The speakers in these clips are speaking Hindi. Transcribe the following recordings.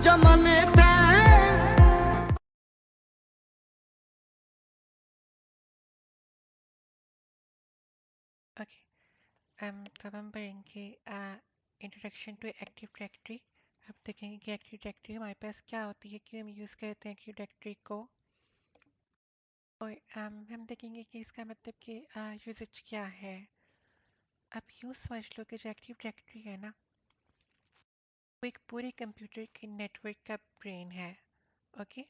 जमाने थे। ओके। तब हम पढ़ेंगे इंट्रोडक्शन टू एक्टिव डायरेक्टरी। अब देखेंगे कि एक्टिव डायरेक्टरी हमारे पास क्या होती है, क्यों हम यूज़ करते हैं एक्टिव डायरेक्टरी को। और हम देखेंगे कि इसका मतलब कि यूजेज क्या है। अब यूँ समझ लो कि जो एक्टिव डायरेक्टरी है ना, वो एक पूरे कंप्यूटर के नेटवर्क का ब्रेन है। ओके।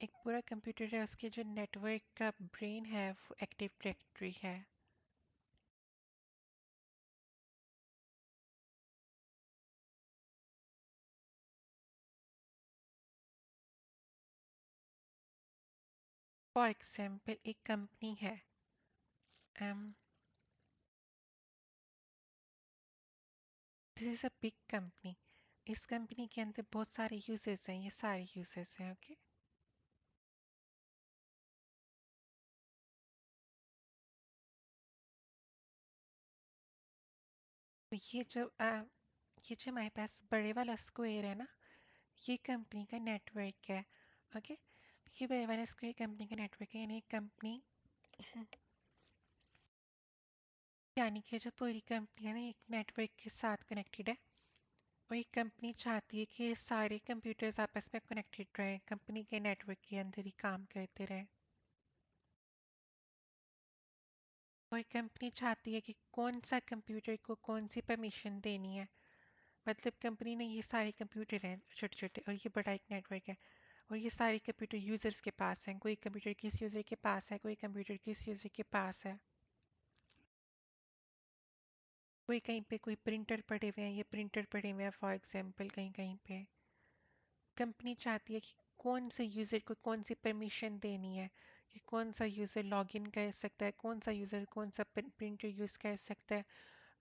एक पूरा कंप्यूटर है, उसके जो नेटवर्क का ब्रेन है वो एक्टिव डायरेक्टरी है। फॉर एग्जाम्पल एक कंपनी है, this is a big company. इस कंपनी के अंदर बहुत सारे यूजर्स हैं, ये सारे यूजर्स हैं। ओके। तो ये जो हमारे पास बड़े वाला स्क्वायर है ना, ये कंपनी का नेटवर्क है। ओके। ये बड़े वाला स्क्वायर कंपनी का नेटवर्क है, यानी कंपनी यानी कि जो पूरी कंपनी है ना, एक नेटवर्क के साथ कनेक्टेड है। और ये कंपनी चाहती है कि सारे कंप्यूटर्स आपस में कनेक्टेड रहें, कंपनी के नेटवर्क के अंदर ही काम करते रहें। और कंपनी चाहती है कि कौन सा कंप्यूटर को कौन सी परमिशन देनी है। मतलब कंपनी ने ये सारे कंप्यूटर हैं छोटे छोटे, और ये बड़ा एक नेटवर्क है, और ये सारे कंप्यूटर यूजर्स के पास हैं। कोई कंप्यूटर किस यूजर के पास है, कोई कंप्यूटर किस यूजर के पास है। कोई कहीं पे कोई प्रिंटर पड़े हुए हैं, ये प्रिंटर पड़े हुए हैं फॉर एग्जांपल कहीं कहीं पे। कंपनी चाहती है कि कौन से यूजर को कौन सी परमिशन देनी है, कि कौन सा यूजर लॉगिन कर सकता है, कौन सा यूजर कौन सा प्रिंटर यूज कर सकता है,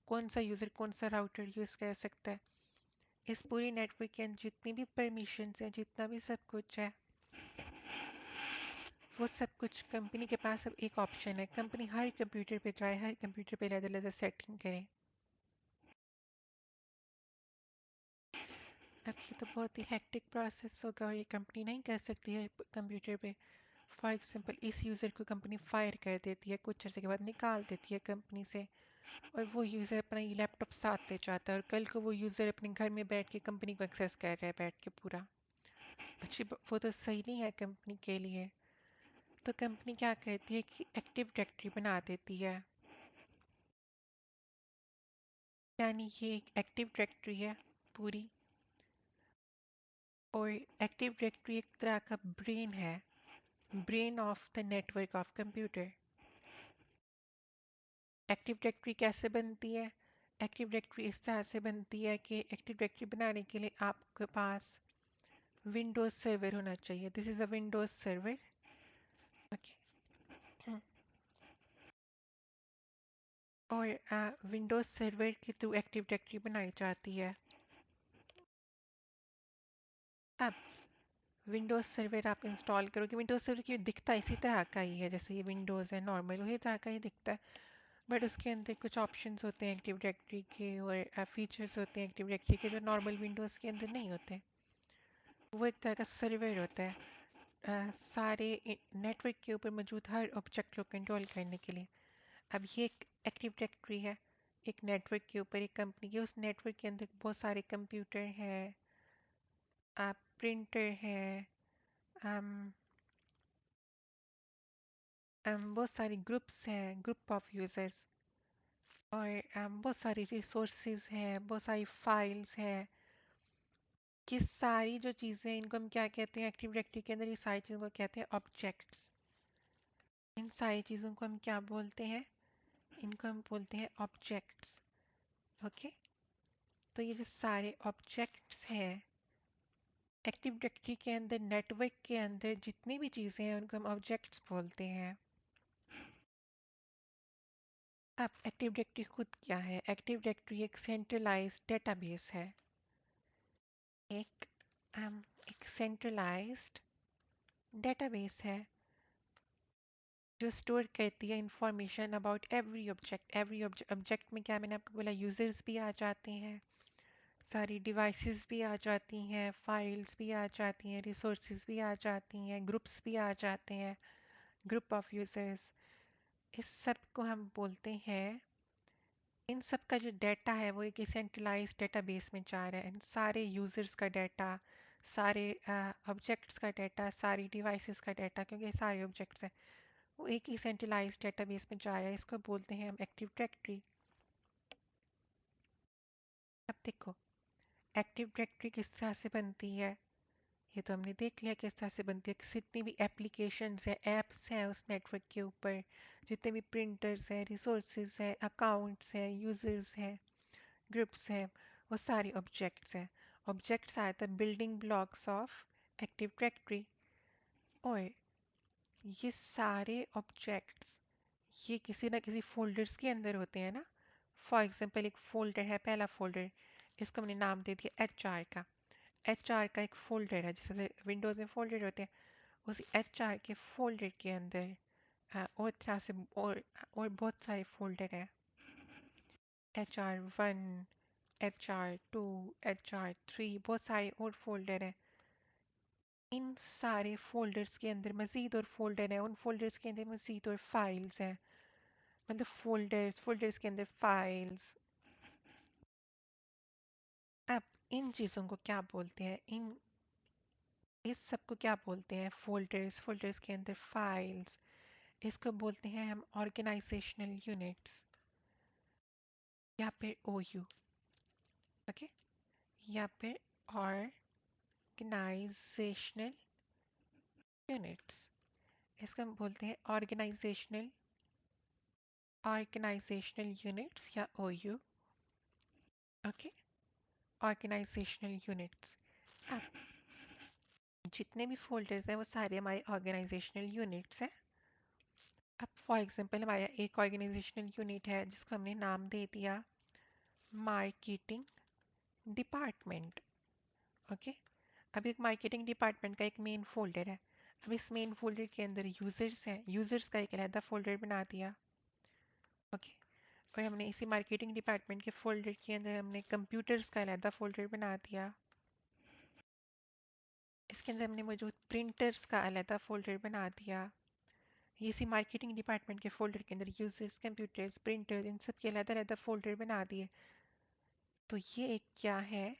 कौन सा यूजर कौन सा राउटर यूज कर सकता है। इस पूरी नेटवर्क के अंदर जितनी भी परमिशंस हैं, जितना भी सब कुछ है, वो सब कुछ कंपनी के पास अब एक ऑप्शन है। कंपनी हर कंप्यूटर पे जाए, हर कंप्यूटर पे अलग अलग सेटिंग करे। अब ये तो बहुत ही हेक्टिक प्रोसेस होगा, और ये कंपनी नहीं कर सकती है कंप्यूटर पे। फॉर एग्जांपल इस यूज़र को कंपनी फायर कर देती है, कुछ अर्से के बाद निकाल देती है कंपनी से, और वो यूज़र अपना ये लैपटॉप साथ ले जाता है, और कल को वो यूज़र अपने घर में बैठ के कंपनी को एक्सेस कर रहा है बैठ के पूरा। वो तो सही नहीं है कंपनी के लिए। तो कंपनी क्या करती है कि एक्टिव डायरेक्टरी बना देती है, यानी ये एक एक्टिव डायरेक्टरी है पूरी। और एक्टिव डायरेक्टरी एक तरह का ब्रेन है, brain of the network of computer. Active directory कैसे बनती है? एक्टिव डायरेक्टरी इस तरह से बनती है कि एक्टिव डायरेक्टरी बनाने के लिए आपके पास विंडोज सर्वर होना चाहिए। This is a Windows server. Okay. और विंडोज सर्वर के थ्रू एक्टिव डायरेक्टरी बनाई जाती है। अब विंडोज सर्वर आप इंस्टॉल करोगे, विंडोज सर्वर की दिखता इसी तरह का ही है जैसे ये विंडोज़ है नॉर्मल, उसी तरह का ही दिखता है। बट उसके अंदर कुछ ऑप्शंस होते हैं एक्टिव डायरेक्टरी के, और फीचर्स होते हैं एक्टिव डायरेक्टरी के जो नॉर्मल विंडोज़ के अंदर नहीं होते। वो एक तरह का सर्वर होता है सारे नेटवर्क के ऊपर मौजूद हर ऑब्जेक्ट को कंट्रोल करने के लिए। अब ये एक एक्टिव डायरेक्टरी है एक नेटवर्क के ऊपर, एक कंपनी के, उस नेटवर्क के अंदर बहुत सारे कंप्यूटर हैं, प्रिंटर है, बहुत सारे ग्रुप्स हैं, ग्रुप ऑफ यूजर्स, और बहुत सारी रिसोर्सेज हैं, बहुत सारी फाइल्स हैं। ये सारी जो चीज़ें हैं इनको हम क्या कहते हैं एक्टिव डायरेक्टरी के अंदर, ये सारी चीज़ों को कहते हैं ऑब्जेक्ट्स। इन सारी चीज़ों को हम क्या बोलते हैं? इनको हम बोलते हैं ऑब्जेक्ट्स। ओके। तो ये जो सारे ऑब्जेक्ट्स हैं एक्टिव डायरेक्टरी के अंदर, नेटवर्क के अंदर जितनी भी चीज़ें हैं उनको हम ऑब्जेक्ट्स बोलते हैं। अब एक्टिव डायरेक्टरी खुद क्या है? एक्टिव डायरेक्टरी एक सेंट्रलाइज्ड डेटाबेस है। एक एक सेंट्रलाइज्ड डेटाबेस है जो स्टोर करती है information about every object. Every object में क्या मैंने आपको बोला, यूजर्स भी आ जाते हैं, सारी डिवाइसेस भी आ जाती हैं, फाइल्स भी आ जाती हैं, रिसोर्सेज भी आ जाती हैं, ग्रुप्स भी आ जाते हैं, ग्रुप ऑफ यूजर्स। इस सब को हम बोलते हैं, इन सब का जो डाटा है वो एक सेंट्रलाइज डेटाबेस में जा रहा है। इन सारे यूजर्स का डाटा, सारे ऑब्जेक्ट्स का डाटा, सारी डिवाइसेस का डाटा, क्योंकि ये सारे ऑब्जेक्ट्स हैं, वो एक ही सेंट्रलाइज डेटाबेस में जा रहा है। इसको बोलते हैं हम एक्टिव डायरेक्टरी। अब देखो, एक्टिव डायरेक्टरी किस तरह से बनती है, ये तो हमने देख लिया किस तरह से बनती है। जितनी भी एप्लीकेशंस हैं, ऐप्स हैं उस नेटवर्क के ऊपर, जितने भी प्रिंटर्स हैं, रिसोर्सेज हैं, अकाउंट्स हैं, यूजर्स हैं, ग्रुप्स हैं, वो सारे ऑब्जेक्ट्स हैं। Objects are the building blocks of active directory. और ये सारे ऑब्जेक्ट्स ये किसी ना किसी फोल्डर्स के अंदर होते हैं ना। फॉर एग्जांपल एक फोल्डर है, पहला फोल्डर, इसको हमने नाम दे दिया HR का। HR का एक फोल्डर है, जैसे विंडोज में फोल्डर होते हैं, उसी HR के फोल्डर के अंदर और तरह से और बहुत सारे फोल्डर हैं। HR1, HR2, HR3, बहुत सारे और फोल्डर हैं। इन सारे फोल्डर्स के अंदर मज़ीद और फोल्डर हैं, उन फोल्डर्स के अंदर मज़ीद और फाइल्स हैं। मतलब फोल्डर्स, फोल्डर्स के अंदर फाइल्स। अब इन चीज़ों को क्या बोलते हैं, इन इस सब को क्या बोलते हैं, फोल्डर्स, फोल्डर्स के अंदर फाइल्स, इसको बोलते हैं हम ऑर्गेनाइजेशनल यूनिट्स या फिर OU। ओके, या फिर ऑर्गेनाइजेशनल यूनिट्स, इसको हम बोलते हैं ऑर्गेनाइजेशनल यूनिट्स या OU। Okay, organisational units. अब जितने भी फोल्डर्स हैं वो सारे हमारे ऑर्गेनाइजेशनल यूनिट्स हैं। अब फॉर एग्जांपल हमारा एक ऑर्गेनाइजेशनल यूनिट है जिसको हमने नाम दे दिया मार्केटिंग डिपार्टमेंट। ओके, अब एक मार्केटिंग डिपार्टमेंट का एक मेन फोल्डर है। अब इस मेन फोल्डर के अंदर यूजर्स हैं, यूजर्स का एक अलग फोल्डर बना दिया। ओके, और हमने इसी मार्केटिंग डिपार्टमेंट के फोल्डर के अंदर हमने कंप्यूटर्स का अलग फोल्डर बना दिया। इसके अंदर हमने मौजूद प्रिंटर्स का अलग फोल्डर बना दिया। ये इसी मार्केटिंग डिपार्टमेंट के फोल्डर के अंदर यूजर्स, कंप्यूटर्स, प्रिंटर्स, इन सब के अलग अलग फोल्डर बना दिए। तो ये एक क्या है,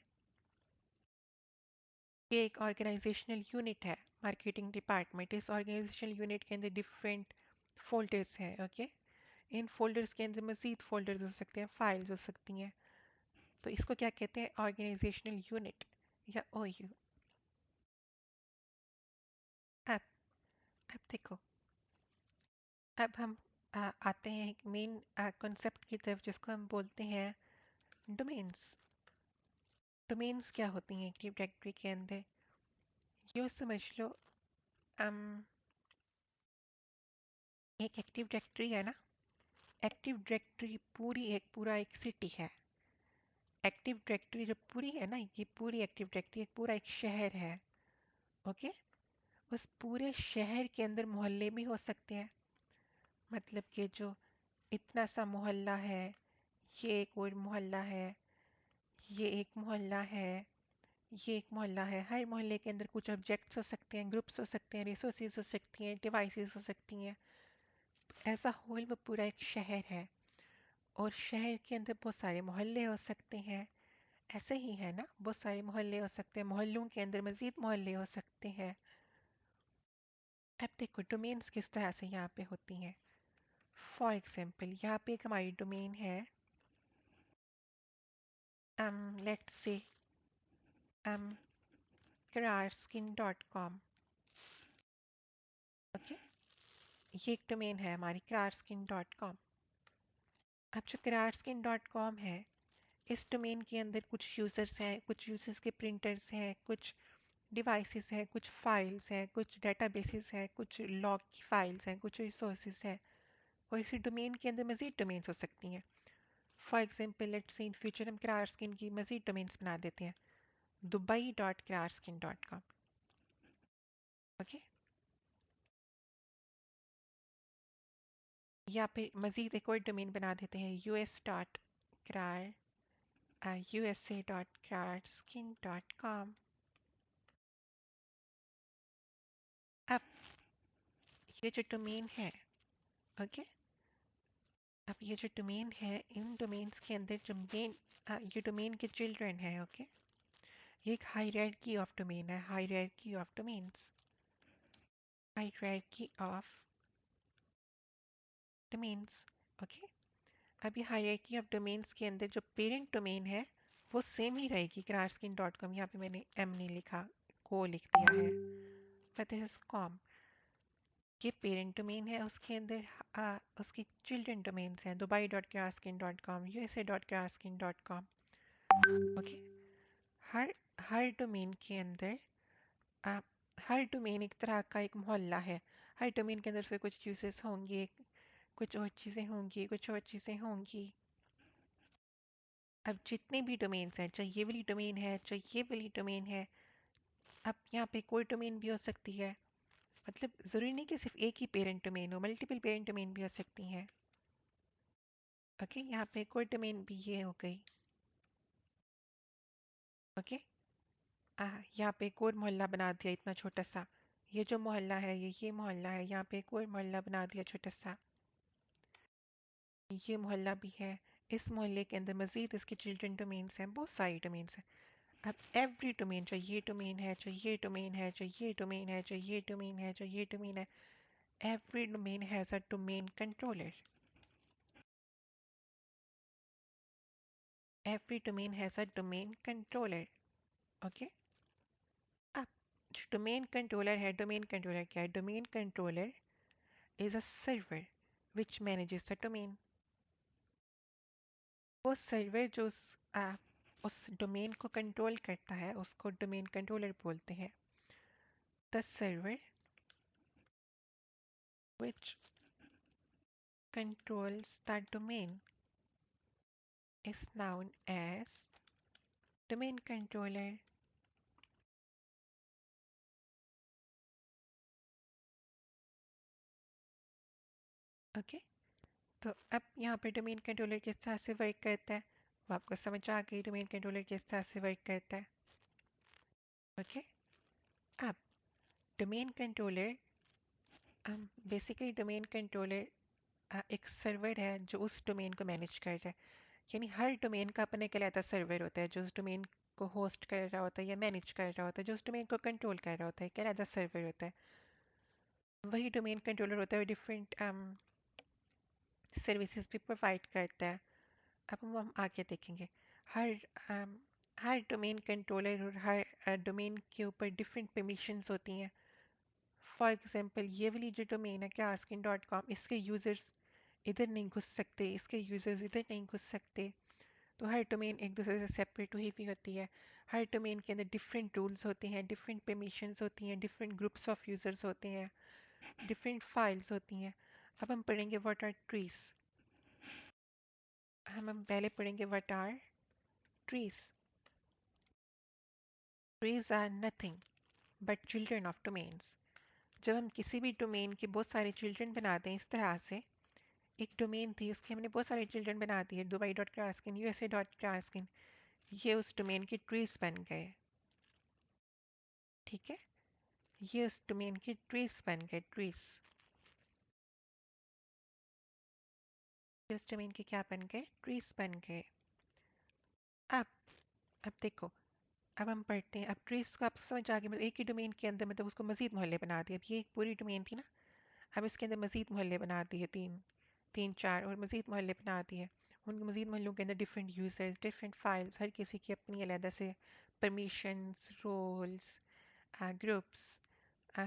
ये एक ऑर्गेनाइजेशनल यूनिट है, मार्केटिंग डिपार्टमेंट। इस ऑर्गेनाइजेशनल यूनिट के अंदर डिफरेंट फोल्डर्स हैं। ओके, इन फोल्डर्स के अंदर मजीद फोल्डर्स हो सकते हैं, फाइल्स हो सकती हैं। तो इसको क्या कहते हैं, ऑर्गेनाइजेशनल यूनिट या OU। अब अब देखो, अब हम आते हैं एक मेन कॉन्सेप्ट की तरफ जिसको हम बोलते हैं डोमेन्स। डोमेन्स क्या होती हैं एक्टिव डायरेक्टरी के अंदर, यूँ समझ लो। um, एक एक्टिव डायरेक्टरी है ना, एक्टिव डायरेक्टरी पूरा एक सिटी है। एक्टिव डायरेक्टरी जो पूरी है ना, ये पूरी एक्टिव डायरेक्टरी एक पूरा एक शहर है। ओके, उस पूरे शहर के अंदर मोहल्ले भी हो सकते हैं। मतलब कि जो इतना सा मोहल्ला है, ये एक और मोहल्ला है, ये एक मोहल्ला है, ये एक मोहल्ला है। हर मोहल्ले के अंदर कुछ ऑब्जेक्ट्स हो सकते हैं, ग्रुप्स हो सकते हैं, रिसोर्सेज हो सकती हैं, डिवाइसेस हो सकती हैं। ऐसा होल वो पूरा एक शहर है, और शहर के अंदर बहुत सारे मोहल्ले हो सकते हैं। ऐसे ही है ना, बहुत सारे मोहल्ले हो सकते हैं, मोहल्लों के अंदर मजीद मोहल्ले हो सकते हैं। अब देखो डोमेन्स किस तरह से यहाँ पे होती हैं। फॉर एग्जाम्पल यहाँ पे एक हमारी डोमेन है, लेट्स से krarskin.com। ओके, ये एक डोमेन है हमारी krarskin.com। अब जो krarskin.com है, इस डोमेन के अंदर कुछ यूज़र्स हैं, कुछ यूज़र्स के प्रिंटर्स हैं, कुछ डिवाइसेस हैं, कुछ फाइल्स हैं, कुछ डेटाबेसेस हैं, कुछ लॉग की फाइल्स हैं, कुछ रिसोर्सेज हैं। और इसी डोमेन के अंदर मज़ीद डोमेन्स हो सकती हैं। For example let's say in future हम krarskin की मज़ीद डोमेन्स बना देते हैं, dubai.krarskin.com। ओके, या फिर मज़ीद एक और डोमेन बना देते हैं US.krarskin.com। usa.craftskin.com. अब ये जो डोमेन है, ओके, अब ये जो डोमेन है, इन डोमेन्स के अंदर जो मेन ये डोमेन के चिल्ड्रन है, ओके, ये एक हायरार्की ऑफ डोमेन है, hierarchy of domains, hierarchy of domains, okay. अब ये हायरार्की ऑफ डोमेन्स के अंदर जो पेरेंट डोमेन है वो सेम ही रहेगी, craftskin.com। यहाँ पे मैंने एम नहीं लिखा, को लिख दिया है, बट दिस इज कॉम। ये पेरेंट डोमेन है, उसके अंदर उसके चिल्ड्रन डोमेन्स हैं, dubai.craftskin.com, usa.craftskin.com, ओके। हर हर डोमेन के अंदर आ, हर डोमेन एक तरह का एक मोहल्ला है। हर डोमेन के अंदर से कुछ यूजेस होंगे, कुछ और चीज़ें होंगी, कुछ और चीज़ें होंगी। अब जितने भी डोमेन्स हैं, चाहे ये वाली डोमेन है, चाहे ये वाली डोमेन है, अब यहाँ पे कोई डोमेन भी हो सकती है, मतलब ज़रूरी नहीं कि सिर्फ एक ही पेरेंट डोमेन हो, मल्टीपल पेरेंट डोमेन भी हो सकती हैं, ओके। यहाँ पे कोई डोमेन भी ये हो गई, ओके। यहाँ पे एक और मोहल्ला बना दिया इतना छोटा सा, ये जो मोहल्ला है ये मोहल्ला है, यहाँ पे एक और मोहल्ला बना दिया छोटा सा, ये मोहल्ला भी है। इस मोहल्ले के अंदर मजीद इसके चिल्ड्रन डोमेन्स हैं, बहुत सारी डोमेन्स हैं। अब एवरी डोमेन, चाहे ये डोमेन है, चाहे ये डोमेन है, चाहे ये डोमेन है, चाहे ये डोमेन है, चाहे ये डोमेन है, every domain has a domain controller. Every domain has a domain controller. Okay? अब जो domain controller है, domain controller क्या है? Domain controller is a server which manages the domain. वो सर्वर जो उस डोमेन को कंट्रोल करता है उसको डोमेन कंट्रोलर बोलते हैं। The server which controls the domain is known as domain controller. Okay? तो अब यहाँ पे डोमेन कंट्रोलर किस तरह से वर्क करता है वो आपको समझ आ गई, डोमेन कंट्रोलर किस तरह से वर्क करता है, ओके। अब domain controller, basically domain controller एक सर्वर है जो उस डोमेन को मैनेज कर रहा है। यानी हर डोमेन का अपने एक अलग सर्वर होता है जो उस डोमेन को होस्ट कर रहा होता है या मैनेज कर रहा होता है, जो उस डोमेन को कंट्रोल कर रहा होता है, एक अलग सर्वर होता है। वही डोमेन कंट्रोलर होता है, डिफरेंट सर्विसेज भी प्रोवाइड करता है। अब हम आगे देखेंगे। हर अम, हर डोमेन कंट्रोलर और हर डोमेन के ऊपर डिफरेंट परमिशंस होती हैं। फॉर एग्जांपल ये वाली जो डोमेन है craftskin.com, इसके यूज़र्स इधर नहीं घुस सकते, इसके यूज़र्स इधर नहीं घुस सकते। तो हर डोमेन एक दूसरे से सेपरेट हुई भी होती है। हर डोमेन के अंदर डिफरेंट रूल्स होते हैं, डिफरेंट परमिशंस होती हैं, डिफरेंट ग्रुप्स ऑफ यूज़र्स होते हैं, डिफरेंट फाइल्स होती हैं। अब हम पढ़ेंगे व्हाट आर ट्रीज। हम पहले पढ़ेंगे what are trees. Trees are nothing but children of domains. जब हम किसी भी डोमेन के बहुत सारे चिल्ड्रन बनाते हैं इस तरह से, एक डोमेन थी उसके हमने बहुत सारे चिल्ड्रन बना दिए, dubai.craftskin, usa.craftskin, ये उस डोमेन के ट्रीज बन गए, ठीक है। ये उस डोमेन के ट्रीज बन गए, ट्रीज। इस डोमेन के क्या बन गए? ट्रीज बन गए। अब अब देखो, अब हम पढ़ते हैं। अब ट्रीज को आप समझ आ गए, मतलब एक ही डोमेन के अंदर मतलब उसको मजीद मोहल्ले बना दिए। अब ये एक पूरी डोमेन थी ना, अब इसके अंदर मजीद मोहल्ले बना दिए, तीन तीन चार और मजीद मोहल्ले बना दिए। उन मजीद मोहल्लों के अंदर डिफरेंट यूजर्स, डिफरेंट फाइल्स, हर किसी की अपनी अलग से परमिशंस, रोल्स, ग्रुप्स,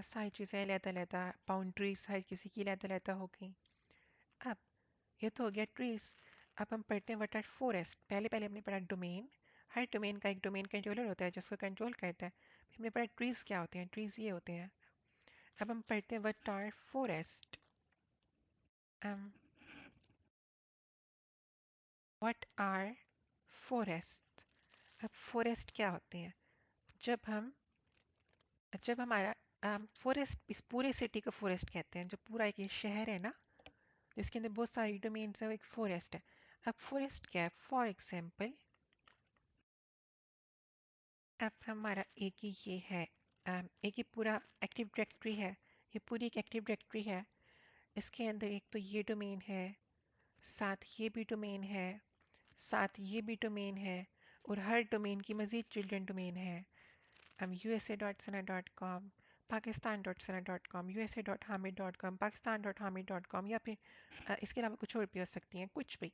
सारी चीज़ें अलग अलग, बाउंड्रीज हर किसी की अलग अलग हो गई। अब ये तो हो गया ट्रीज। अब हम पढ़ते हैं व्हाट आर फॉरेस्ट। पहले पहले हमने पढ़ा डोमेन, हर डोमेन का एक डोमेन कंट्रोलर होता है जिसको कंट्रोल करता है। फिर हमने पढ़ा ट्रीज क्या होते हैं, ट्रीज ये होते हैं। अब हम पढ़ते हैं what are forest. What are forest. अब फॉरेस्ट क्या होते हैं? जब हम जब हमारा फॉरेस्ट, इस पूरे सिटी को फॉरेस्ट कहते हैं, जो पूरा एक ये शहर है ना जिसके अंदर बहुत सारी डोमेन्स है, वो एक फॉरेस्ट है। अब फॉरेस्ट क्या है? फॉर एग्जाम्पल अब हमारा एक ही ये है, एक ही पूरा एक्टिव डायरेक्टरी है। ये पूरी एक एक्टिव डायरेक्टरी है। इसके अंदर एक तो ये डोमेन है, साथ ये भी डोमेन है, साथ ये भी डोमेन है, और हर डोमेन की मज़ीद चिल्ड्रन डोमेन है। हम usa.sana.com, pakistan.sana.com, usa.hamid.com, pakistan.hamid.com, या फिर इसके अलावा कुछ और भी हो सकती हैं, कुछ भी।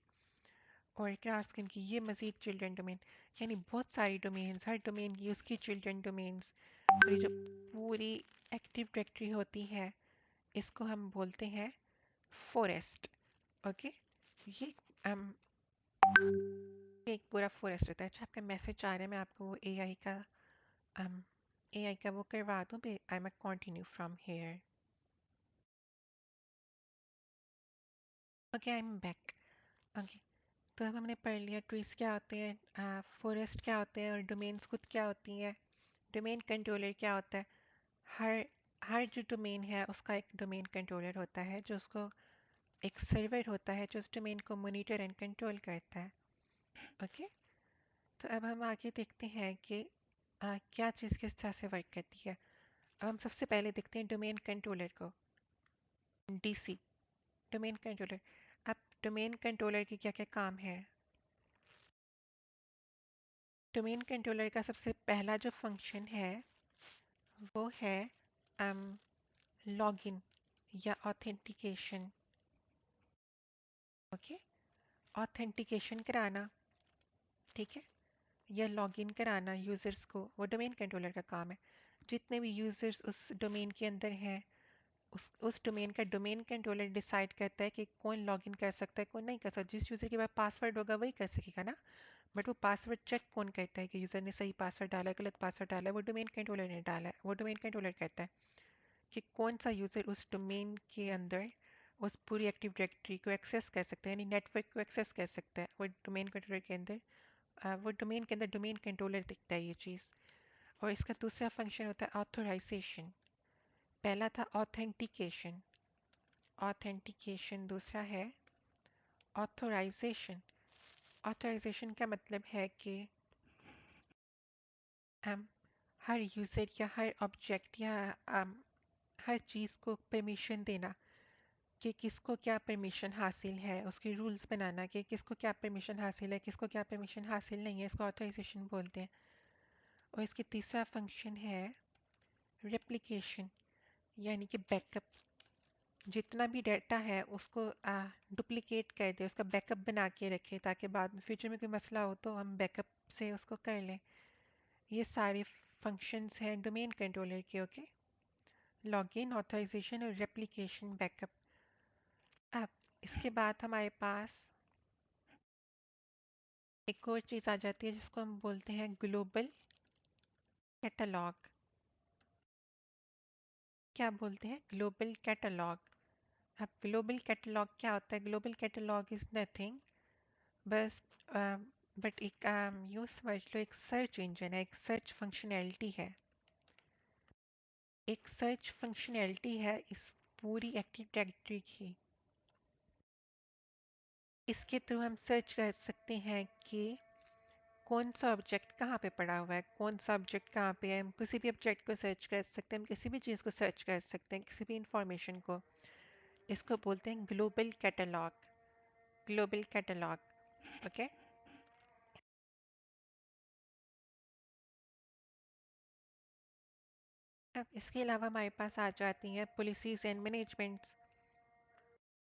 और क्लास की ये मज़ीद चिल्ड्रन डोमेन, यानी बहुत सारी डोमेन्स, हर डोमेन की उसकी चिल्ड्रन डोमेन्स। और ये जो पूरी एक्टिव डायरेक्टरी होती है, इसको हम बोलते हैं फॉरेस्ट। ओके, ये um, एक पूरा फॉरेस्ट होता है। अच्छा, आपका मैसेज आ रहा है, मैं आपको वो um, एआई का वो करवा दूँ, फिर आई मैं continue from here. Okay, I am back. Okay, तो अब हमने पढ़ लिया ट्रीज क्या होते हैं, फॉरेस्ट क्या होते हैं, और डोमेन्स खुद क्या होती हैं। डोमेन कंट्रोलर क्या होता है? हर हर जो डोमेन है उसका एक डोमेन कंट्रोलर होता है, जो उसको एक सर्वर होता है जो उस डोमेन को मॉनिटर एंड कंट्रोल करता है। ओके, तो अब हम आगे देखते हैं कि क्या चीज़ किस तरह से वर्क करती है। अब हम सबसे पहले देखते हैं डोमेन कंट्रोलर को, डीसी, डोमेन कंट्रोलर। अब डोमेन कंट्रोलर की क्या क्या काम है? डोमेन कंट्रोलर का सबसे पहला जो फंक्शन है वो है लॉगिन या ऑथेंटिकेशन। ओके, ऑथेंटिकेशन कराना, ठीक है, या लॉगिन कराना यूज़र्स को, वो डोमेन कंट्रोलर का काम है। जितने भी यूज़र्स उस डोमेन के अंदर हैं, उस डोमेन का डोमेन कंट्रोलर डिसाइड करता है कि कौन लॉगिन कर सकता है, कौन नहीं कर सकता। जिस यूज़र के पास पासवर्ड होगा वही कर सकेगा ना, बट वो पासवर्ड चेक कौन करता है कि यूज़र ने सही पासवर्ड डाला है, गलत पासवर्ड डाला है? वो डोमेन कंट्रोलर ने डाला है। वो डोमेन कंट्रोलर कहता है कि कौन सा यूज़र उस डोमेन के अंदर उस पूरी एक्टिव डायरेक्टरी को एक्सेस कर सकता है, यानी नेटवर्क को एक्सेस कर सकता है। वो डोमेन कंट्रोलर के अंदर, वो डोमेन के अंदर डोमेन कंट्रोलर दिखता है ये चीज़। और इसका दूसरा फंक्शन होता है ऑथोराइजेशन। पहला था ऑथेंटिकेशन, ऑथेंटिकेशन, दूसरा है ऑथोराइजेशन। ऑथोराइजेशन का मतलब है कि हम हर यूज़र या हर ऑब्जेक्ट या हर चीज़ को परमिशन देना कि किसको क्या परमिशन हासिल है, उसके रूल्स बनाना कि किसको क्या परमिशन हासिल है, किसको क्या परमिशन हासिल नहीं है, इसको ऑथराइजेशन बोलते हैं। और इसके तीसरा फंक्शन है रेप्लिकेशन, यानी कि बैकअप। जितना भी डाटा है उसको डुप्लिकेट कर दे, उसका बैकअप बना के रखे, ताकि बाद में फ्यूचर में कोई मसला हो तो हम बैकअप से उसको कर लें। ये सारे फंक्शंस हैं डोमेन कंट्रोलर के। ओके, लॉगिन, ऑथराइजेशन और रेप्लिकेशन, बैकअप। अब इसके बाद हमारे पास एक और चीज़ आ जाती है जिसको हम बोलते हैं ग्लोबल कैटलॉग। क्या बोलते हैं? Global catalogue. अब ग्लोबल कैटलॉग क्या होता है? ग्लोबल कैटलॉग इज़ नथिंग बस बट एक यूँ समझ लो, एक सर्च इंजन है, एक सर्च फंक्शनैलिटी है। एक सर्च फंक्शनैलिटी है इस पूरी एक्टिव डायरेक्टरी की। इसके थ्रू हम सर्च कर सकते हैं कि कौन सा ऑब्जेक्ट कहाँ पे पड़ा हुआ है, कौन सा ऑब्जेक्ट कहाँ पे है। हम किसी भी ऑब्जेक्ट को सर्च कर सकते हैं, हम किसी भी चीज़ को सर्च कर सकते हैं, किसी भी इंफॉर्मेशन को। इसको बोलते हैं global catalogue, global catalogue. Okay, अब इसके अलावा हमारे पास आ जाती हैं पॉलिसीज़ एंड मैनेजमेंट्स।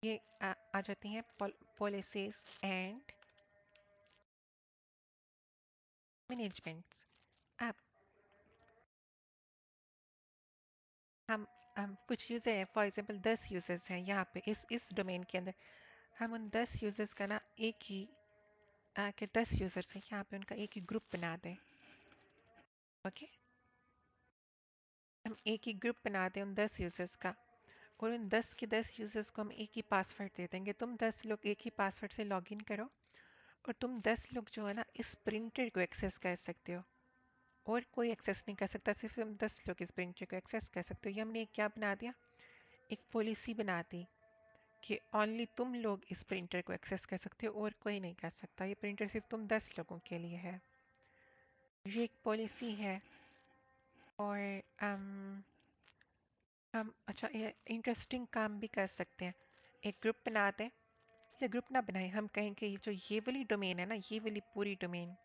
ये आ जाती हैं पॉलिसीज़ एंड मैनेजमेंट्स। अब हम कुछ यूज़र हैं, फॉर एग्जांपल 10 यूज़र्स हैं यहाँ पे इस डोमेन के अंदर। हम उन 10 यूज़र्स का ना एक ही के 10 यूज़र्स हैं यहाँ पे, उनका एक ही ग्रुप बना दें। ओके, हम एक ही ग्रुप बना दें उन 10 यूज़र्स का, और उन 10 के 10 यूज़र्स को हम एक ही पासवर्ड दे देंगे। तुम 10 लोग एक ही पासवर्ड से लॉगिन करो, और तुम 10 लोग जो है ना इस प्रिंटर को एक्सेस कर सकते हो, और कोई एक्सेस नहीं कर सकता, सिर्फ तुम 10 लोग इस प्रिंटर को एक्सेस कर सकते हो। ये हमने एक क्या बना दिया, एक पॉलिसी बना दी कि ओनली तुम लोग इस प्रिंटर को एक्सेस कर सकते हो और कोई नहीं कर सकता। ये प्रिंटर सिर्फ तुम 10 लोगों के लिए है। ये एक पॉलिसी है। और हम अच्छा ये इंटरेस्टिंग काम भी कर सकते हैं। एक ग्रुप बनाते हैं, या ग्रुप ना बनाए, हम कहें कि ये जो ये वाली डोमेन है ना, ये वाली पूरी डोमेन,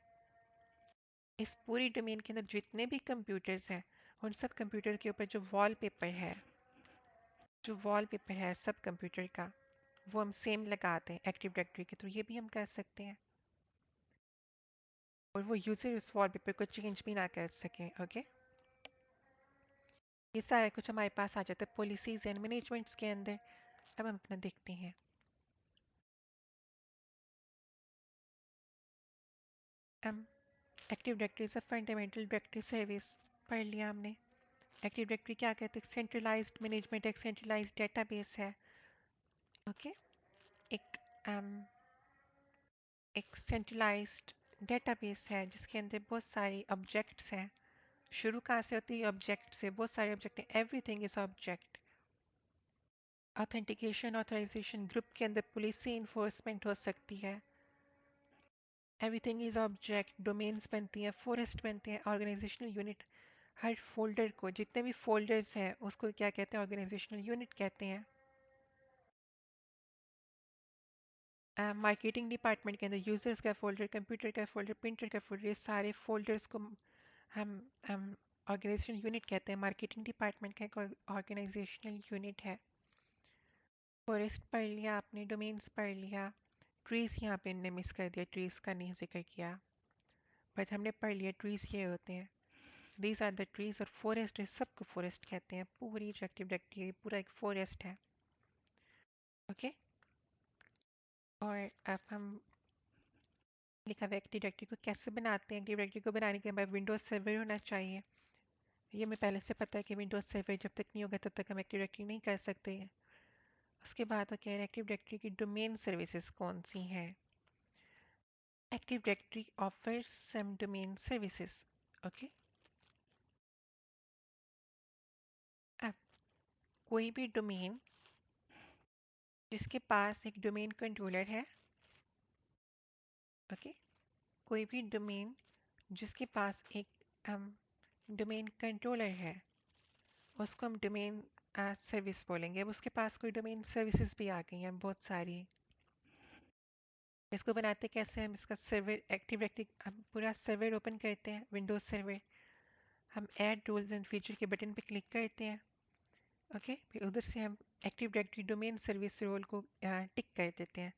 इस पूरी डोमेन के अंदर जितने भी कंप्यूटर्स हैं, उन सब कंप्यूटर के ऊपर जो वॉलपेपर है सब कंप्यूटर का, वो हम सेम लगाते हैं एक्टिव डायरेक्टरी के थ्रू। ये भी हम कर सकते हैं, और वो यूजर उस वॉलपेपर को चेंज भी ना कर सके। ओके, ये सारा कुछ हमारे पास आ जाता है पॉलिसीज एंड मैनेजमेंट्स के अंदर। अब हम अपना देखते हैं। हम active directory is a fundamental directory service पढ़ लिया हमने। एक्टिव डायरेक्टरी क्या कहते हैं? सेंट्रलाइज्ड मैनेजमेंट, एक सेंट्रलाइज्ड डेटाबेस है। ओके, एक एक सेंट्रलाइज्ड डेटाबेस है जिसके अंदर बहुत सारे ऑब्जेक्ट्स हैं। शुरू कहाँ से होती है? ऑब्जेक्ट से। बहुत सारे ऑब्जेक्ट हैं, everything is object. Authentication, authorisation, group के अंदर पुलिस से इन्फोर्समेंट हो सकती है। एवरीथिंग इज ऑब्जेक्ट, डोमेन्स बनती हैं, फॉरेस्ट बनते हैं, ऑर्गेनाइजेशनल यूनिट। हर फोल्डर को, जितने भी फोल्डर्स हैं उसको क्या कहते हैं? ऑर्गेनाइजेशनल यूनिट कहते हैं। मार्केटिंग डिपार्टमेंट के अंदर यूजर्स का फोल्डर, कंप्यूटर का फोल्डर, प्रिंटर का फोल्डर, ये सारे फोल्डर्स को हम ऑर्गेनाइजेशनल यूनिट कहते हैं। मार्केटिंग डिपार्टमेंट का एक ऑर्गेनाइजेशनल यूनिट है। फॉरेस्ट पढ़ लिया आपने, डोमेन्स पढ़ लिया। ट्रीज यहाँ पे इनने मिस कर दिया, ट्रीज का नहीं जिक्र किया, बट हमने पढ़ लिया ट्रीज ये होते हैं। These are the trees. और फॉरेस्ट, सबको फॉरेस्ट कहते हैं। पूरी जो एक्टिव डायरेक्टरी है पूरा एक फॉरेस्ट है। ओके, और अब हम लिखा हुआ एक्टिव डायरेक्टरी को कैसे बनाते हैं। एक्टिव डायरेक्टरी को बनाने के बाद विंडोज सर्वर होना चाहिए। ये हमें पहले से पता है कि विंडोज सर्वर जब तक नहीं होगा तब तक हम एक्टिव डायरेक्टरी नहीं कर सकते हैं। उसके बाद वो कह रहे हैं एक्टिव डायरेक्टरी की डोमेन सर्विसेज कौन सी हैं। एक्टिव डायरेक्टरी ऑफर्स सम डोमेन सर्विसेज। ओके, अब कोई भी डोमेन जिसके पास एक डोमेन कंट्रोलर है, ओके, कोई भी डोमेन जिसके पास एक डोमेन कंट्रोलर है, उसको हम डोमेन सर्विस बोलेंगे। अब उसके पास कोई डोमेन सर्विसेज भी आ गई हैं बहुत सारी। इसको बनाते कैसे? हम इसका सर्वर, एक्टिव डायरेक्टरी, हम पूरा सर्वर ओपन करते हैं, विंडोज सर्वर। हम ऐड रूल्स एंड फीचर के बटन पे क्लिक करते हैं। ओके, फिर उधर से हम active directory domain service role को टिक कर देते हैं।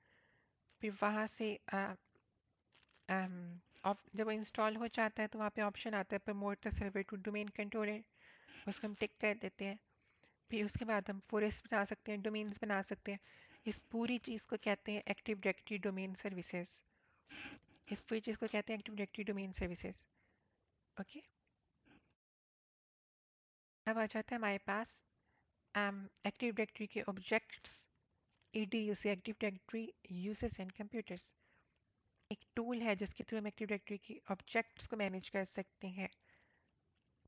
फिर वहाँ से जब इंस्टॉल हो जाता है तो वहाँ पे ऑप्शन आता है promote the server to domain controller, उसको हम टिक कर देते हैं। फिर उसके बाद हम फॉरेस्ट बना सकते हैं, डोमेन्स बना सकते हैं। इस पूरी चीज़ को कहते हैं एक्टिव डायरेक्टरी डोमेन सर्विसेज। इस पूरी चीज़ को कहते हैं active directory domain services. Okay, अब आ जाता है हमारे पास एक्टिव डायरेक्टरी के objects, EDUC, active directory users and computers. एक टूल है जिसके थ्रू हम एक्टिव डायरेक्टरी की ऑब्जेक्ट्स को मैनेज कर सकते हैं।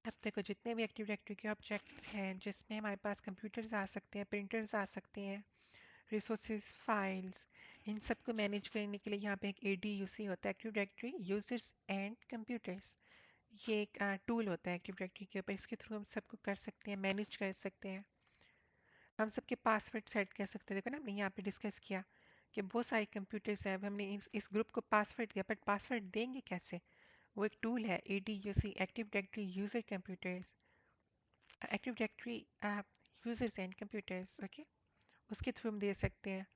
अब देखो जितने भी एक्टिव डायरेक्टरी के ऑब्जेक्ट्स हैं जिसमें हमारे पास कंप्यूटर्स आ सकते हैं, प्रिंटर्स आ सकते हैं, रिसोर्सेज, फाइल्स, इन सब को मैनेज करने के लिए यहाँ पे एक ADUC होता है, active directory users and computers. ये एक टूल होता है एक्टिव डायरेक्टरी के ऊपर, इसके थ्रू हम सबको कर सकते हैं, मैनेज कर सकते हैं। हम सबके पासवर्ड सेट कर सकते हैं। देखो ना, हमने यहाँ पे डिस्कस किया कि बहुत सारे कंप्यूटर्स हैं। अब हमने इस ग्रुप को पासवर्ड दिया, बट पासवर्ड देंगे कैसे? वो एक टूल है ADUC, active directory user computers, active directory users and computers. Okay, उसके थ्रू हम दे सकते हैं।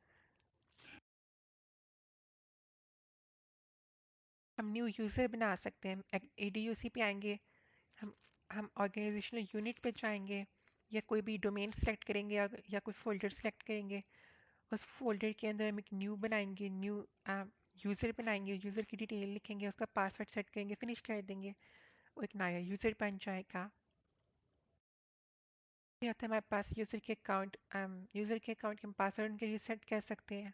हम न्यू यूजर बना सकते हैं, ADUC पे आएंगे, हम हम ऑर्गेनाइजेशनल यूनिट पे जाएंगे, या कोई भी डोमेन सेलेक्ट करेंगे, या कोई फोल्डर सेलेक्ट करेंगे। उस फोल्डर के अंदर हम एक न्यू बनाएंगे, न्यू यूज़र बनाएंगे, यूज़र की डिटेल लिखेंगे, उसका पासवर्ड सेट करेंगे, फिनिश कर देंगे, वो एक नया यूज़र बन जाएगा। ये होता है हमारे पास यूज़र के अकाउंट के हम पासवर्ड उनके रीसेट कर सकते हैं।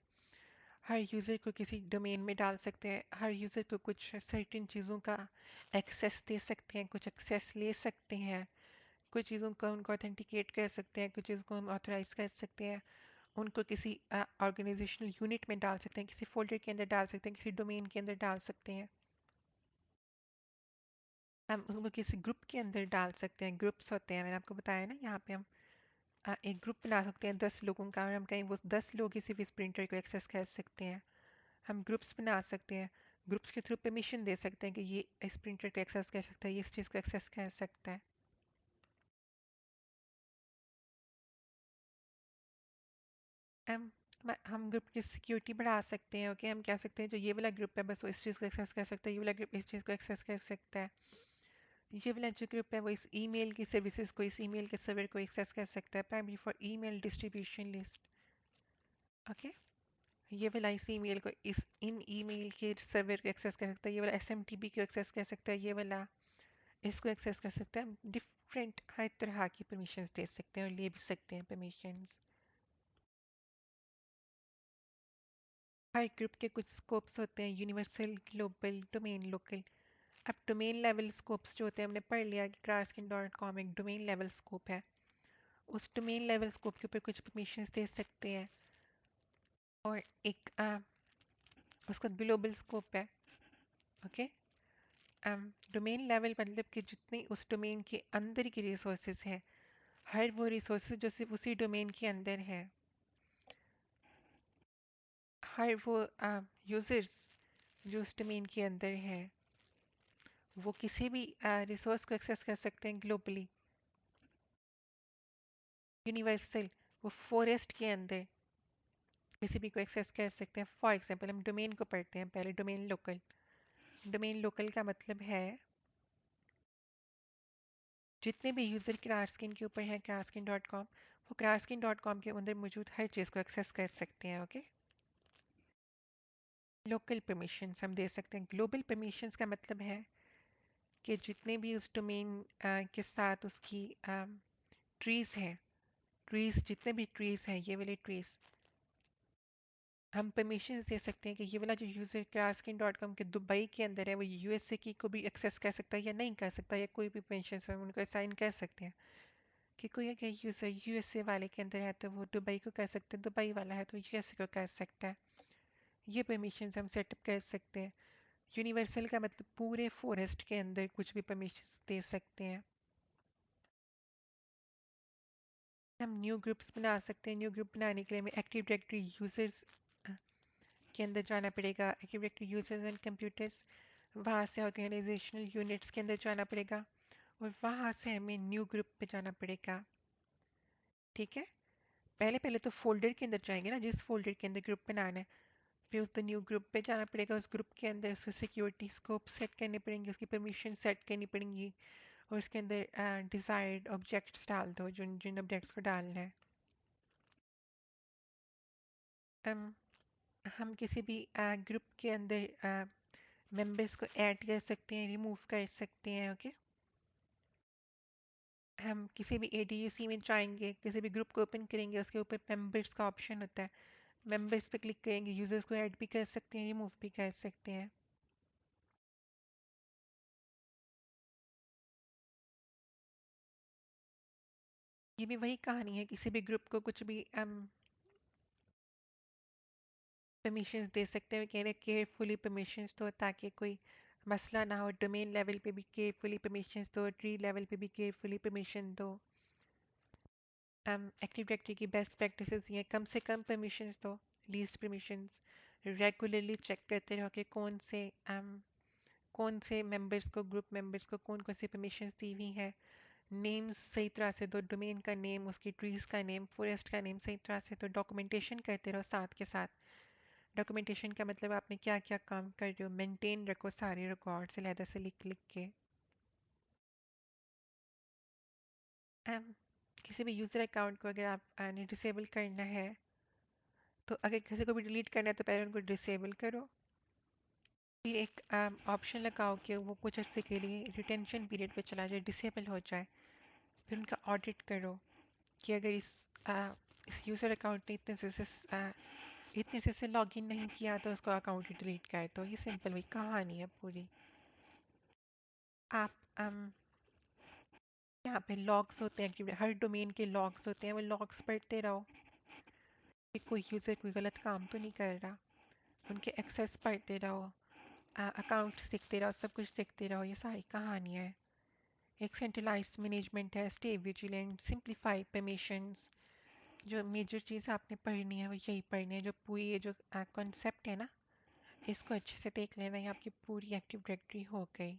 हर यूज़र को किसी डोमेन में डाल सकते हैं, हर यूज़र को कुछ सर्टेन चीज़ों का एक्सेस दे सकते हैं, कुछ एक्सेस ले सकते हैं, कुछ चीज़ों को उनको ऑथेंटिकेट कर सकते हैं, कुछ चीज़ों को हम ऑथराइज कर सकते हैं, उनको किसी ऑर्गेनाइजेशनल यूनिट में डाल सकते हैं, किसी फोल्डर के अंदर डाल सकते हैं, किसी डोमेन के अंदर डाल सकते हैं। हम उसको किसी ग्रुप के अंदर डाल सकते हैं। ग्रुप्स होते हैं, मैंने आपको बताया ना, यहाँ पे हम एक ग्रुप बना सकते हैं 10 लोगों का, और हम कहीं वो 10 लोग ही सिर्फ इस प्रिंटर को एक्सेस कर सकते हैं। हम ग्रुप्स बना सकते हैं, ग्रुप्स के थ्रू परमिशन दे सकते हैं कि ये इस प्रिंटर को एक्सेस कर सकता है, ये इस चीज़ को एक्सेस कर सकता है। हम हम ग्रुप की सिक्योरिटी बढ़ा सकते हैं। ओके, हम कह सकते हैं जो ये वाला ग्रुप है बस वो इस चीज़ को एक्सेस कर सकता है, ये वाला ग्रुप इस चीज़ को एक्सेस कर सकता है, ये वाला जो ग्रुप है वो इस ईमेल की सर्विसेज को, इस ईमेल के सर्वर को एक्सेस कर सकता है। Primary for email distribution list. Okay, ये वाला इस ईमेल को इस इन ईमेल के सर्वर को एक्सेस कर सकता है, ये वाला एसएमटीपी को एक्सेस कर सकता है, ये वाला इसको एक्सेस कर सकते हैं। हम डिफरेंट हर तरह की परमिशंस दे सकते हैं और ले भी सकते हैं परमिशंस। हर ग्रुप के कुछ स्कोप्स होते हैं, यूनिवर्सल, ग्लोबल, डोमेन, लोकल। अब डोमेन लेवल स्कोप्स जो होते हैं, हमने पढ़ लिया कि Craftskin.com एक डोमेन लेवल स्कोप है। उस डोमेन लेवल स्कोप के ऊपर कुछ परमिशंस दे सकते हैं, और एक उसका ग्लोबल स्कोप है। ओके, डोमेन लेवल मतलब कि जितनी उस डोमेन के अंदर की रिसोर्सेज हैं, हर वो रिसोर्सेज जो सिर्फ उसी डोमेन के अंदर है, हर वो यूजर्स जो उस डोमेन के अंदर है, वो किसी भी रिसोर्स को एक्सेस कर सकते हैं ग्लोबली। यूनिवर्सल, वो फॉरेस्ट के अंदर किसी भी को एक्सेस कर सकते हैं। फॉर एग्जांपल हम डोमेन को पढ़ते हैं पहले। डोमेन लोकल, डोमेन लोकल का मतलब है जितने भी यूज़र क्रास्किन के ऊपर हैं, craftskin.com, वो craftskin.com के अंदर मौजूद हर चीज़ को एक्सेस कर सकते हैं। ओके, लोकल परमिशंस हम दे सकते हैं। ग्लोबल परमिशंस का मतलब है कि जितने भी उस डोमेन के साथ उसकी ट्रीज हैं, ट्रीज जितने भी ट्रीज हैं, ये वाले ट्रीज, हम परमिशन दे सकते हैं कि ये वाला जो यूज़र craftskin.com के दुबई के अंदर है वो यूएसए की को भी एक्सेस कर सकता है या नहीं कर सकता, या कोई भी परमिशन हम उनको असाइन कर सकते हैं कि कोई अगर यूज़र यूएसए वाले के अंदर है तो वो दुबई को कर सकते हैं, दुबई वाला है तो यूएसए को कर सकता है। ये परमिशन हम सेटअप कर सकते हैं। यूनिवर्सल का मतलब पूरे फॉरेस्ट के अंदर कुछ भी परमिशन दे सकते हैं। हम न्यू ग्रुप्स बना सकते हैं। न्यू ग्रुप बनाने के लिए हमें एक्टिव डायरेक्टरी यूजर्स के अंदर जाना पड़ेगा। Active directory users and computers, वहाँ से ऑर्गेनाइजेशनल यूनिट्स के अंदर जाना पड़ेगा, और वहाँ से हमें न्यू ग्रुप पे जाना पड़ेगा। ठीक है, पहले पहले तो फोल्डर के अंदर जाएंगे ना, जिस फोल्डर के अंदर ग्रुप बनाना है, फिर उस न्यू ग्रुप पे जाना पड़ेगा। उस ग्रुप के अंदर उसकी सिक्योरिटी स्कोप सेट करनी पड़ेंगी, उसकी परमिशन सेट करनी पड़ेंगी, और उसके अंदर डिजायर्ड ऑब्जेक्ट्स डाल दो, जिन जिन ऑब्जेक्ट्स को डालना है। um, हम किसी भी ग्रुप के अंदर मेंबर्स को ऐड कर सकते हैं, रिमूव कर सकते हैं। ओके, हम किसी भी एडीयूसी में जाएंगे, किसी भी ग्रुप को ओपन करेंगे, उसके ऊपर मेंबर्स का ऑप्शन होता है, मेंबर्स पे क्लिक करेंगे, यूजर्स को ऐड भी कर सकते हैं, रिमूव भी कर सकते हैं। ये भी वही कहानी है, किसी भी ग्रुप को कुछ भी परमिशंस दे सकते हैं। कह रहे केयरफुली परमिशंस दो ताकि कोई मसला ना हो। डोमेन लेवल पे भी केयरफुली परमिशंस दो, ट्री लेवल पे भी केयरफुली परमिशन दो। एक्टिव डायरेक्टरी की बेस्ट प्रैक्टिसेस ये कम से कम परमिशंस दो, लीस्ट परमिशंस। रेगुलरली चेक करते रहो कि कौन से मेंबर्स को, ग्रुप मेंबर्स को कौन कौन सी परमिशंस दी हुई है। नेम्स सही तरह से दो, डोमेन का नेम, उसकी ट्रीज का नेम, फॉरेस्ट का नेम सही तरह से। तो डॉक्यूमेंटेशन करते रहो साथ के साथ। डॉक्यूमेंटेशन का मतलब आपने क्या क्या काम कर रहे हो, मेंटेन रखो सारे रिकॉर्ड्स अलहदा से लिख लिख के। किसी भी यूज़र अकाउंट को अगर आपने डिसेबल करना है, तो अगर किसी को भी डिलीट करना है तो पहले उनको डिसेबल करो, फिर एक ऑप्शन लगाओ कि वो कुछ अर्से के लिए रिटेंशन पीरियड पे चला जाए, डिसेबल हो जाए। फिर उनका ऑडिट करो कि अगर इस यूज़र अकाउंट ने इतने से लॉग इन नहीं किया तो उसको अकाउंट ही डिलीट करे। तो ये सिंपल वही कहानी है पूरी। आप यहाँ पे लॉग्स होते हैं, हर डोमेन के लॉग्स होते हैं, वो लॉग्स पढ़ते रहो कि कोई यूज़र कोई गलत काम तो नहीं कर रहा, उनके एक्सेस पढ़ते रहो। अकाउंट्स देखते रहो, सब कुछ देखते रहो, ये सारी कहानियाँ है। एक सेंट्रलाइज्ड मैनेजमेंट है, स्टे विजिलेंट, सिंप्लीफाई परमिशंस। जो मेजर चीज़ आपने पढ़नी है वो यही पढ़नी है। जो पूरी ये जो कॉन्सेप्ट है ना, इसको अच्छे से देख लेना, ये आपकी पूरी एक्टिव डायरेक्टरी हो गई।